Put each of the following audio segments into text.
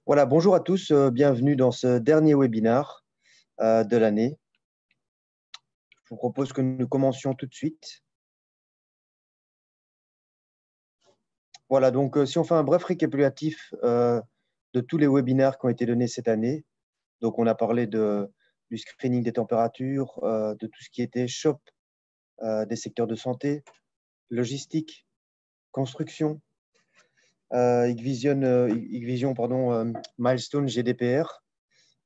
Voilà, bonjour à tous, bienvenue dans ce dernier webinaire de l'année. Je vous propose que nous commencions tout de suite. Voilà, donc si on fait un bref récapitulatif de tous les webinaires qui ont été donnés cette année. Donc on a parlé du screening des températures, de tout ce qui était shop, des secteurs de santé, logistique, construction, Hikvision, Milestone GDPR,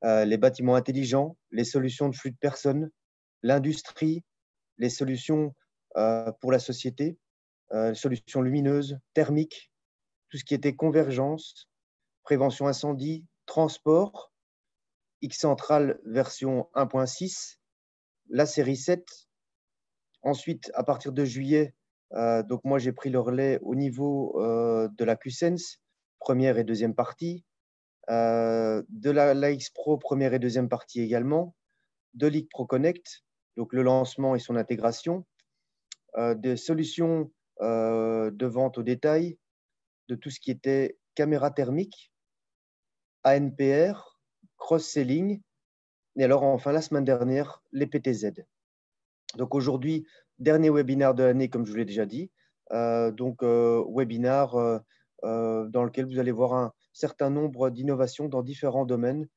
les bâtiments intelligents, les solutions de flux de personnes, l'industrie, les solutions pour la société, solutions lumineuses, thermiques, tout ce qui était convergence, prévention incendie, transport, X-Central version 1.6, la série 7. Ensuite, à partir de juillet, donc moi j'ai pris le relais au niveau de la QSense, première et deuxième partie, de la X-Pro, première et deuxième partie également, de League Pro Connect, donc le lancement et son intégration, des solutions de vente au détail, de tout ce qui était caméra thermique, ANPR, cross-selling, et alors enfin la semaine dernière, les PTZ. Donc aujourd'hui, dernier webinaire de l'année, comme je vous l'ai déjà dit, webinaire dans lequel vous allez voir un certain nombre d'innovations dans différents domaines,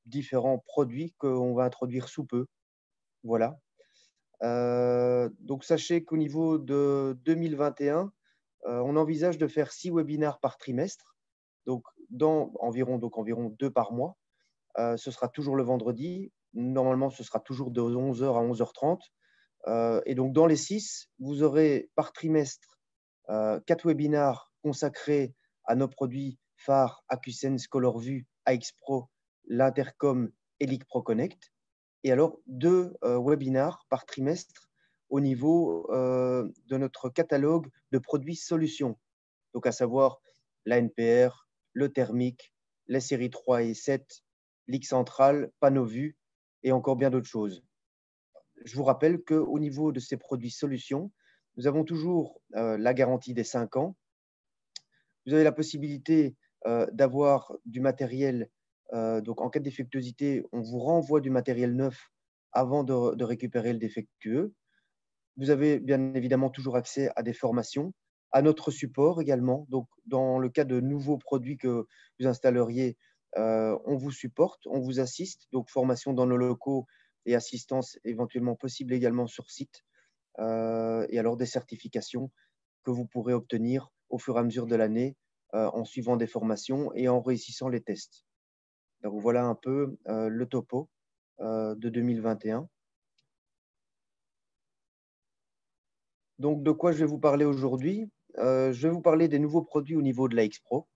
différents produits qu'on va introduire sous peu. Voilà. Donc sachez qu'au niveau de 2021, on envisage de faire 6 webinaires par trimestre, donc environ 2 par mois. Ce sera toujours le vendredi. Normalement, ce sera toujours de 11h à 11h30. Et donc, dans les 6, vous aurez par trimestre 4 webinaires consacrés à nos produits phares AcuSense, ColorVue, AX-Pro, l'Intercom et League Pro Connect. Et alors, 2 webinaires par trimestre au niveau de notre catalogue de produits solutions. Donc, à savoir l'ANPR, le thermique, les séries 3 et 7, Ligue centrale, panneau vue et encore bien d'autres choses. Je vous rappelle qu'au niveau de ces produits solutions, nous avons toujours la garantie des 5 ans. Vous avez la possibilité d'avoir du matériel. Donc, en cas de défectuosité, on vous renvoie du matériel neuf avant de récupérer le défectueux. Vous avez bien évidemment toujours accès à des formations, à notre support également. Donc, dans le cas de nouveaux produits que vous installeriez, on vous supporte, on vous assiste. Donc, formation dans nos locaux et assistance éventuellement possible également sur site. Et alors des certifications que vous pourrez obtenir au fur et à mesure de l'année en suivant des formations et en réussissant les tests. Donc, voilà un peu le topo de 2021. Donc, de quoi je vais vous parler aujourd'hui? Je vais vous parler des nouveaux produits au niveau de la X-Pro.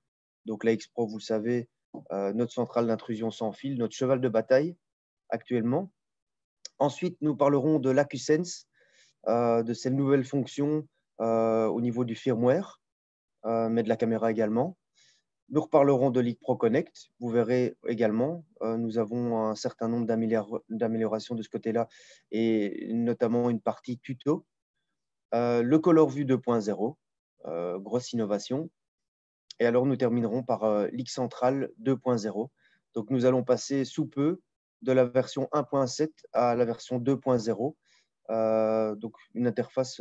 Donc, la X-Pro, vous le savez, notre centrale d'intrusion sans fil, notre cheval de bataille actuellement. Ensuite, nous parlerons de l'AcuSense, de ces nouvelles fonctions au niveau du firmware, mais de la caméra également. Nous reparlerons de League Pro Connect. Vous verrez également, nous avons un certain nombre d'améliorations de ce côté-là et notamment une partie tuto. Le ColorVue 2.0, grosse innovation. Et alors, nous terminerons par League Central 2.0. Donc, nous allons passer sous peu de la version 1.7 à la version 2.0. Donc, une interface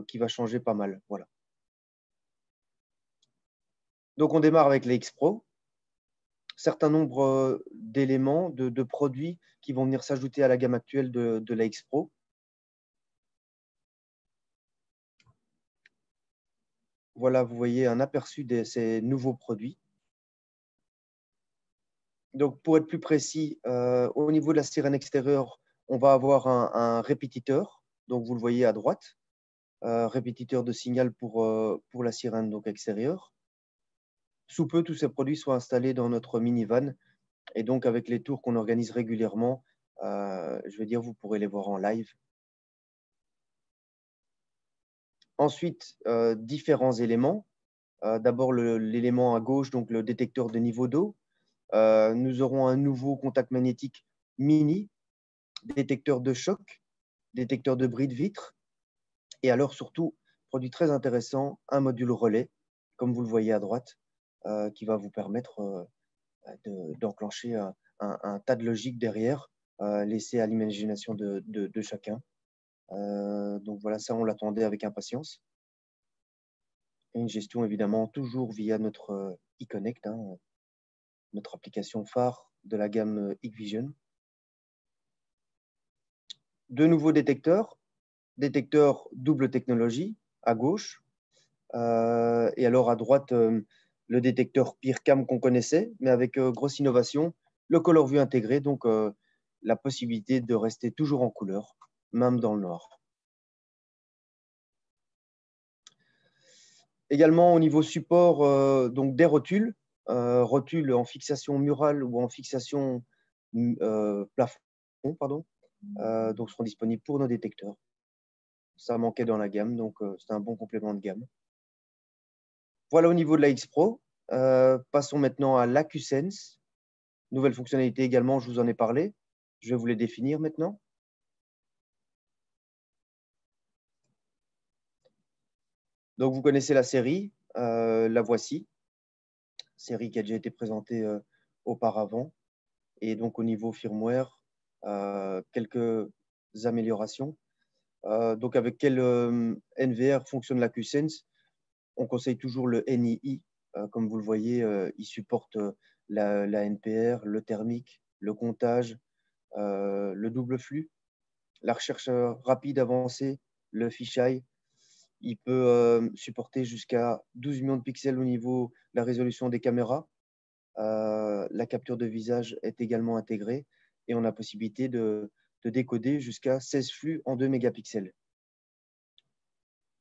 qui va changer pas mal. Voilà. Donc, on démarre avec les X-Pro. Certain nombre d'éléments, de produits qui vont venir s'ajouter à la gamme actuelle de la X-Pro. Voilà, vous voyez un aperçu de ces nouveaux produits. Donc, pour être plus précis, au niveau de la sirène extérieure, on va avoir un répétiteur. Donc, vous le voyez à droite, répétiteur de signal pour la sirène donc extérieure. Sous peu, tous ces produits soient installés dans notre minivan. Et donc, avec les tours qu'on organise régulièrement, je veux dire, vous pourrez les voir en live. Ensuite, différents éléments. D'abord, l'élément à gauche, donc le détecteur de niveau d'eau. Nous aurons un nouveau contact magnétique mini, détecteur de choc, détecteur de bris de vitre. Et alors, surtout, produit très intéressant, un module relais, comme vous le voyez à droite, qui va vous permettre d'enclencher un tas de logique derrière, laissé à l'imagination de chacun. Donc voilà, ça, on l'attendait avec impatience. Et une gestion, évidemment, toujours via notre eConnect, hein, notre application phare de la gamme Hikvision. De nouveaux détecteurs double technologie à gauche, et alors à droite, le détecteur PIRCam qu'on connaissait, mais avec grosse innovation, le Color View intégré, donc la possibilité de rester toujours en couleur, même dans le noir. Également au niveau support, donc des rotules en fixation murale ou en fixation plafond, pardon, donc seront disponibles pour nos détecteurs. Ça manquait dans la gamme, donc c'est un bon complément de gamme. Voilà au niveau de la X-Pro. Passons maintenant à l'AcuSense. Nouvelle fonctionnalité également, je vous en ai parlé. Je vais vous les définir maintenant. Donc, vous connaissez la série, la voici. Série qui a déjà été présentée auparavant. Et donc, au niveau firmware, quelques améliorations. Donc, avec quel NVR fonctionne l'AcuSense? On conseille toujours le NII. Comme vous le voyez, il supporte la NPR, le thermique, le comptage, le double flux, la recherche rapide avancée, le fisheye. Il peut supporter jusqu'à 12 millions de pixels au niveau de la résolution des caméras. La capture de visage est également intégrée et on a possibilité de décoder jusqu'à 16 flux en 2 mégapixels.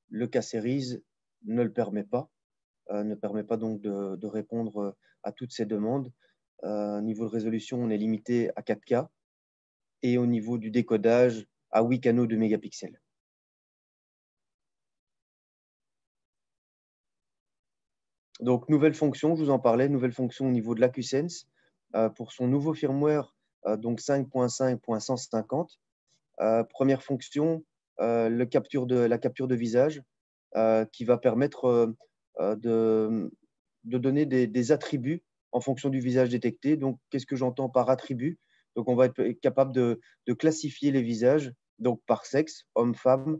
Le K-Series ne le permet pas. Ne permet pas donc de répondre à toutes ces demandes. Niveau de résolution, on est limité à 4K et au niveau du décodage, à 8 canaux de mégapixels. Donc, nouvelle fonction, je vous en parlais, nouvelle fonction au niveau de l'AcuSense pour son nouveau firmware, donc 5.5.150. Première fonction, la capture de visage qui va permettre de donner des attributs en fonction du visage détecté. Donc, qu'est-ce que j'entends par attribut? Donc, on va être capable de classifier les visages donc par sexe, homme, femme,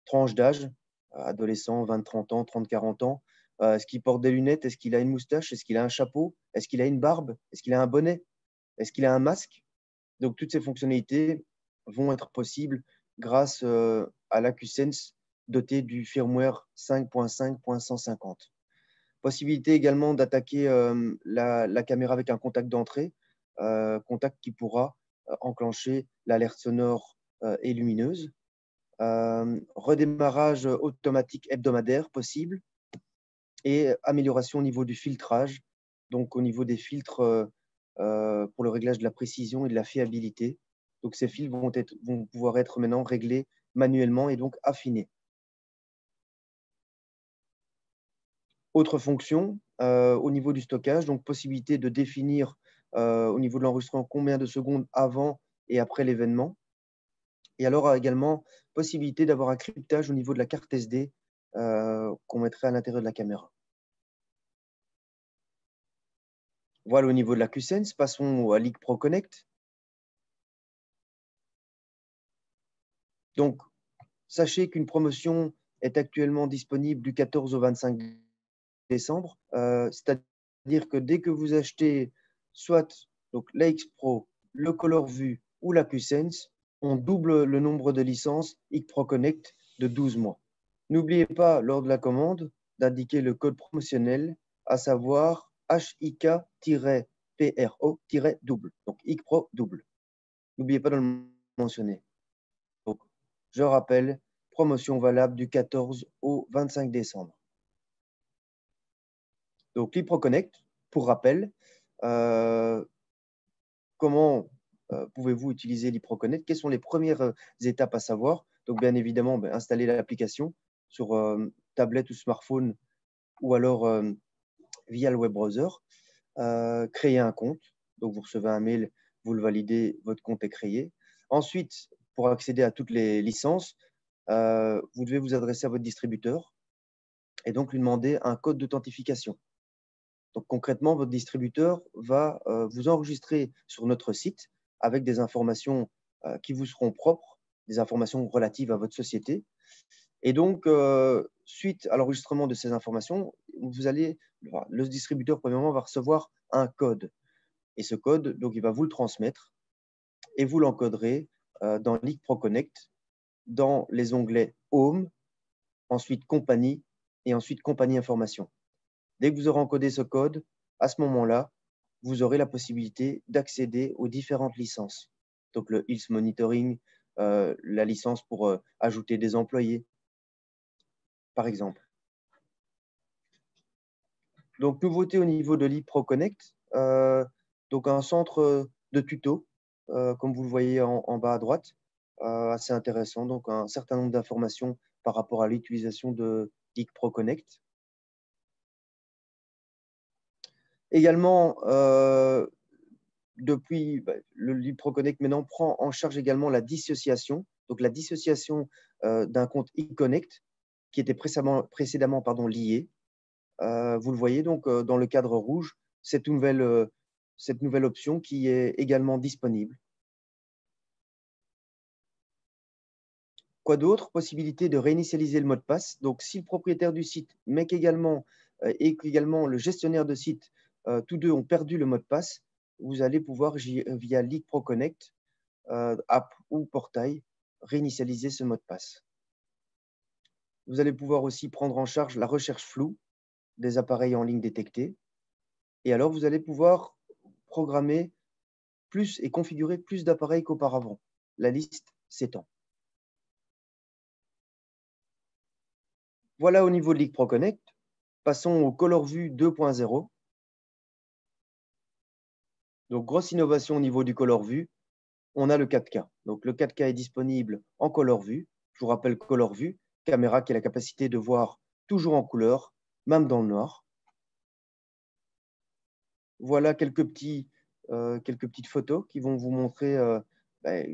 tranche d'âge, adolescent, 20, 30 ans, 30, 40 ans. Est-ce qu'il porte des lunettes? Est-ce qu'il a une moustache? Est-ce qu'il a un chapeau? Est-ce qu'il a une barbe? Est-ce qu'il a un bonnet? Est-ce qu'il a un masque? Donc, toutes ces fonctionnalités vont être possibles grâce à l'AcuSense doté du firmware 5.5.150. Possibilité également d'attaquer la caméra avec un contact d'entrée, contact qui pourra enclencher l'alerte sonore et lumineuse. Redémarrage automatique hebdomadaire possible et amélioration au niveau du filtrage, donc au niveau des filtres pour le réglage de la précision et de la fiabilité. Donc ces fils vont pouvoir être maintenant réglés manuellement et donc affinés. Autre fonction, au niveau du stockage, donc possibilité de définir au niveau de l'enregistrement combien de secondes avant et après l'événement. Et alors également possibilité d'avoir un cryptage au niveau de la carte SD qu'on mettrait à l'intérieur de la caméra. Voilà au niveau de l'AcuSense. Passons à l'IC Pro Connect. Donc, sachez qu'une promotion est actuellement disponible du 14 au 25 décembre. C'est-à-dire que dès que vous achetez soit donc, l'AX Pro, le Color View ou l'AcuSense, on double le nombre de licences IC Pro Connect de 12 mois. N'oubliez pas, lors de la commande, d'indiquer le code promotionnel, à savoir HIK-PRO-double, donc IC Pro double. N'oubliez pas de le mentionner. Donc, je rappelle, promotion valable du 14 au 25 décembre. Donc, l'IPRO Connect, pour rappel, comment pouvez-vous utiliser l'IPRO Connect? Quelles sont les premières étapes à savoir? Donc, bien évidemment, installer l'application sur tablette ou smartphone ou alors via le web browser. Créer un compte. Donc, vous recevez un mail, vous le validez, votre compte est créé. Ensuite, pour accéder à toutes les licences, vous devez vous adresser à votre distributeur et donc lui demander un code d'authentification. Donc concrètement, votre distributeur va vous enregistrer sur notre site avec des informations qui vous seront propres, des informations relatives à votre société. Et donc, suite à l'enregistrement de ces informations, le distributeur, premièrement, va recevoir un code. Et ce code, donc, il va vous le transmettre et vous l'encoderez dans Leak Pro Connect, dans les onglets Home, ensuite Compagnie et ensuite Compagnie Information. Dès que vous aurez encodé ce code, à ce moment-là, vous aurez la possibilité d'accéder aux différentes licences. Donc, le Health Monitoring, la licence pour ajouter des employés, par exemple. Donc, nouveauté au niveau de l'ePro Connect, donc un centre de tuto, comme vous le voyez en bas à droite, assez intéressant. Donc, un certain nombre d'informations par rapport à l'utilisation de l'ePro Connect. Également, depuis le l'ePro Connect maintenant prend en charge également la dissociation. Donc, la dissociation d'un compte eConnect qui était précédemment lié. Vous le voyez donc dans le cadre rouge, cette nouvelle option qui est également disponible. Quoi d'autre? Possibilité de réinitialiser le mot de passe. Donc, si le propriétaire du site, mais qu'également le gestionnaire de site, tous deux ont perdu le mot de passe, vous allez pouvoir, via Leak Pro Connect, app ou portail, réinitialiser ce mot de passe. Vous allez pouvoir aussi prendre en charge la recherche floue des appareils en ligne détectés. Et alors, vous allez pouvoir programmer plus et configurer plus d'appareils qu'auparavant. La liste s'étend. Voilà au niveau de Leak Pro Connect. Passons au ColorView 2.0. Donc, grosse innovation au niveau du ColorView. On a le 4K. Donc, le 4K est disponible en ColorView. Je vous rappelle ColorView, caméra qui a la capacité de voir toujours en couleur, même dans le noir. Voilà quelques petites photos qui vont vous montrer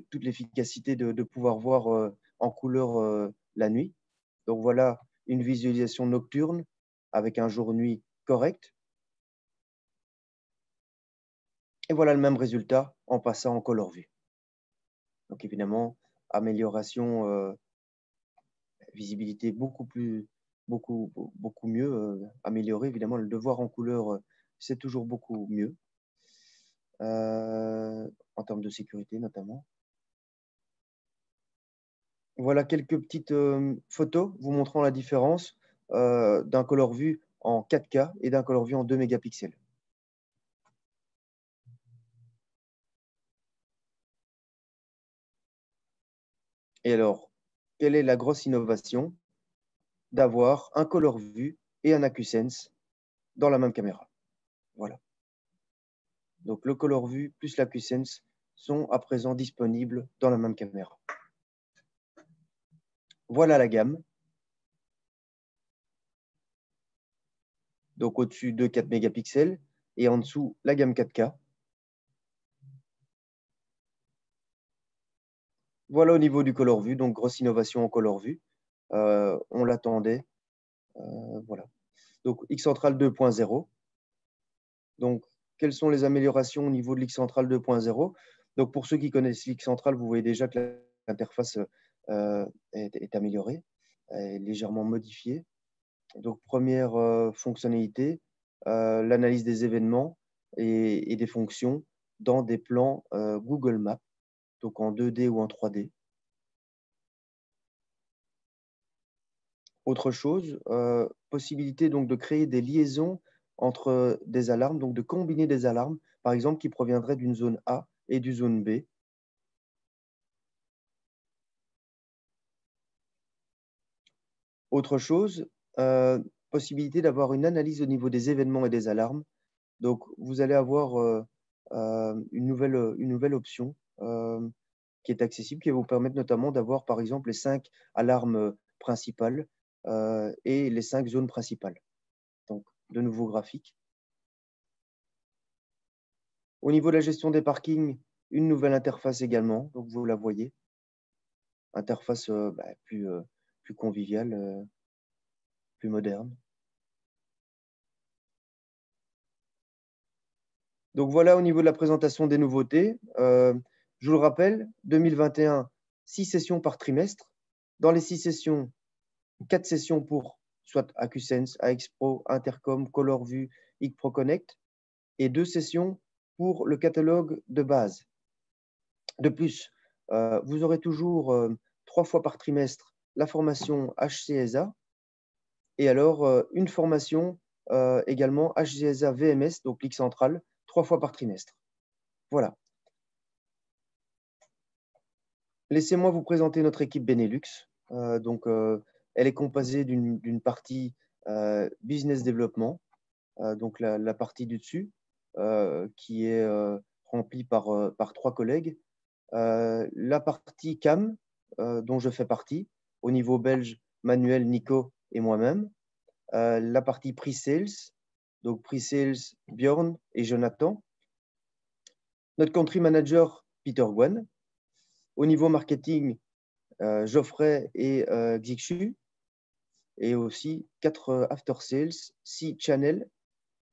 toute l'efficacité de pouvoir voir en couleur la nuit. Donc voilà une visualisation nocturne avec un jour-nuit correct. Et voilà le même résultat en passant en ColorView. Donc évidemment, amélioration, visibilité beaucoup mieux améliorée. Évidemment, le devoir en couleur, c'est toujours beaucoup mieux, en termes de sécurité notamment. Voilà quelques petites photos vous montrant la différence d'un ColorView en 4K et d'un ColorView en 2 mégapixels. Et alors, quelle est la grosse innovation? D'avoir un ColorView et un AcuSense dans la même caméra. Voilà. Donc, le ColorView plus l'AcuSense sont à présent disponibles dans la même caméra. Voilà la gamme. Donc, au-dessus de 4 mégapixels et en dessous, la gamme 4K. Voilà au niveau du ColorView, donc grosse innovation en ColorView. On l'attendait. Voilà. Donc, X-Central 2.0. Donc, quelles sont les améliorations au niveau de X-Central 2.0? Donc, pour ceux qui connaissent X-Central, vous voyez déjà que l'interface est améliorée, est légèrement modifiée. Donc, première fonctionnalité, l'analyse des événements et des fonctions dans des plans Google Maps, donc en 2D ou en 3D. Autre chose, possibilité donc de créer des liaisons entre des alarmes, donc de combiner des alarmes, par exemple, qui proviendraient d'une zone A et d'une zone B. Autre chose, possibilité d'avoir une analyse au niveau des événements et des alarmes. Donc, vous allez avoir une nouvelle option qui est accessible, qui va vous permettre notamment d'avoir, par exemple, les 5 alarmes principales et les 5 zones principales. Donc, de nouveaux graphiques. Au niveau de la gestion des parkings, une nouvelle interface également, donc vous la voyez. Interface plus conviviale, plus moderne. Donc voilà au niveau de la présentation des nouveautés. Je vous le rappelle, 2021, 6 sessions par trimestre. Dans les 6 sessions, 4 sessions pour soit AcuSense, AXPro, Intercom, ColorVue, ICPro Connect et 2 sessions pour le catalogue de base. De plus, vous aurez toujours 3 fois par trimestre la formation HCSA et alors une formation également HCSA VMS, donc Ligue Centrale, 3 fois par trimestre. Voilà. Laissez-moi vous présenter notre équipe Benelux. Elle est composée d'une partie business développement, donc la partie du dessus, qui est remplie par 3 collègues. La partie CAM, dont je fais partie, au niveau belge, Manuel, Nico et moi-même. La partie pre-sales, donc pre-sales, Bjorn et Jonathan. Notre country manager, Peter Gwen. Au niveau marketing, Geoffrey et Xikshu. Et aussi 4 after-sales, 6 channels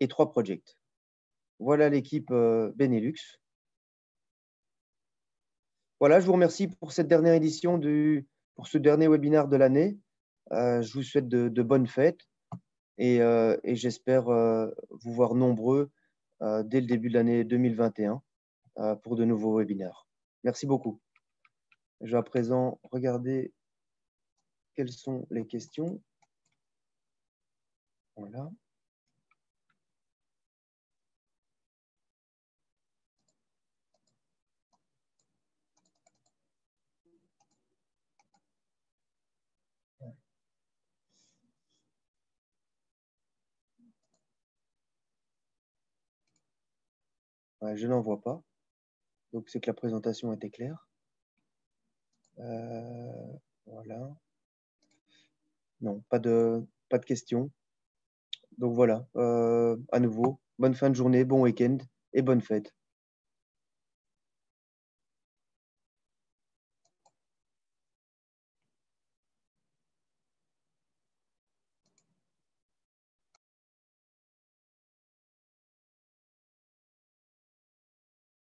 et 3 projects. Voilà l'équipe Benelux. Voilà, je vous remercie pour cette dernière édition, pour ce dernier webinaire de l'année. Je vous souhaite de bonnes fêtes et j'espère vous voir nombreux dès le début de l'année 2021 pour de nouveaux webinaires. Merci beaucoup. Je vais à présent regarder quelles sont les questions. Voilà. Ouais, je n'en vois pas. Donc, c'est que la présentation était claire. Voilà. Non, pas de questions. Donc voilà, à nouveau, bonne fin de journée, bon week-end et bonne fête.